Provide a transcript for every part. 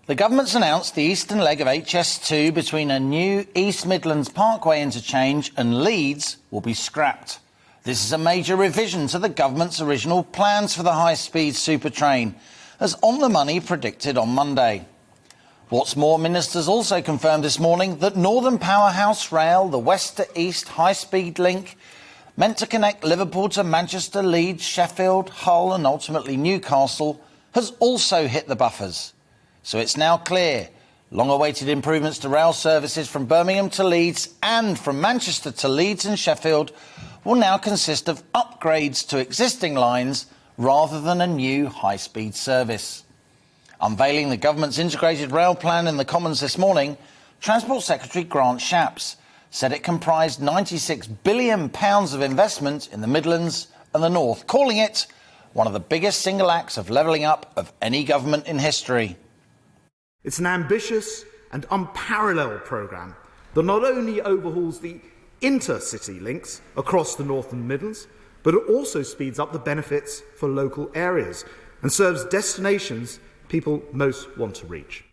The government's announced the eastern leg of HS2 between a new East Midlands Parkway interchange and Leeds will be scrapped. This is a major revision to the government's original plans for the high-speed super train, as On the Money predicted on Monday. What's more, ministers also confirmed this morning that Northern Powerhouse Rail, the west to east high-speed link, meant to connect Liverpool to Manchester, Leeds, Sheffield, Hull and ultimately Newcastle, has also hit the buffers. So it's now clear long-awaited improvements to rail services from Birmingham to Leeds and from Manchester to Leeds and Sheffield will now consist of upgrades to existing lines rather than a new high-speed service. Unveiling the government's integrated rail plan in the Commons this morning, Transport Secretary Grant Shapps said it comprised £96 billion of investment in the Midlands and the North, calling it one of the biggest single acts of levelling up of any government in history. It's an ambitious and unparalleled programme that not only overhauls the intercity links across the North and Midlands, but it also speeds up the benefits for local areas and serves destinations people most want to reach.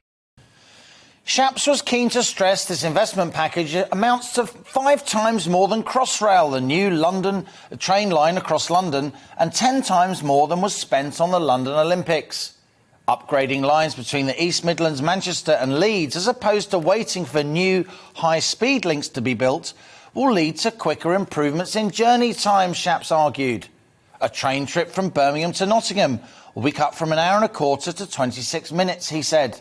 Shapps was keen to stress this investment package amounts to 5 times more than Crossrail, the new London train line across London, and 10 times more than was spent on the London Olympics. Upgrading lines between the East Midlands, Manchester and Leeds, as opposed to waiting for new high-speed links to be built, will lead to quicker improvements in journey time, Shapps argued. A train trip from Birmingham to Nottingham will be cut from an hour and a quarter to 26 minutes, he said.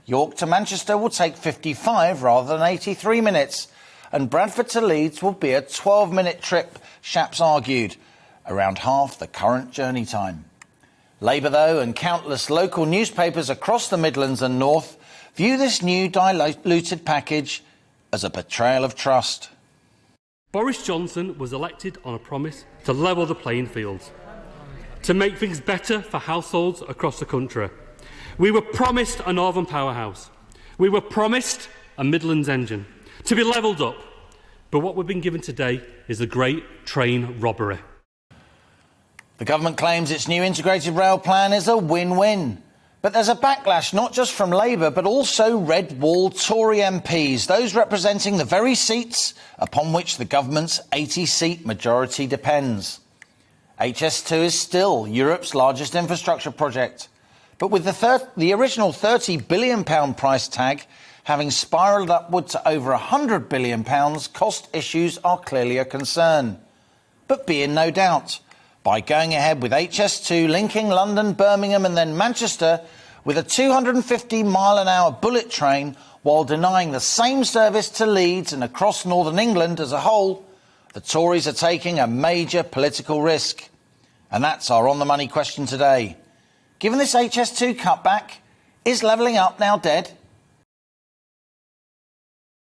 York to Manchester will take 55 rather than 83 minutes, and Bradford to Leeds will be a 12-minute trip, Shapps argued, around half the current journey time. Labour, though, and countless local newspapers across the Midlands and North view this new diluted package as a betrayal of trust. Boris Johnson was elected on a promise to level the playing field, to make things better for households across the country. We were promised a Northern Powerhouse. We were promised a Midlands engine to be levelled up. But what we've been given today is a great train robbery. The government claims its new integrated rail plan is a win-win. But there's a backlash not just from Labour but also red wall Tory MPs, those representing the very seats upon which the government's 80-seat majority depends. HS2 is still Europe's largest infrastructure project. But with the original £30 billion price tag having spiralled upward to over £100 billion, cost issues are clearly a concern. But be in no doubt, by going ahead with HS2 linking London, Birmingham and then Manchester with a 250-mile-an-hour bullet train while denying the same service to Leeds and across northern England as a whole, the Tories are taking a major political risk. And that's our on-the-money question today. Given this HS2 cutback, is levelling up now dead?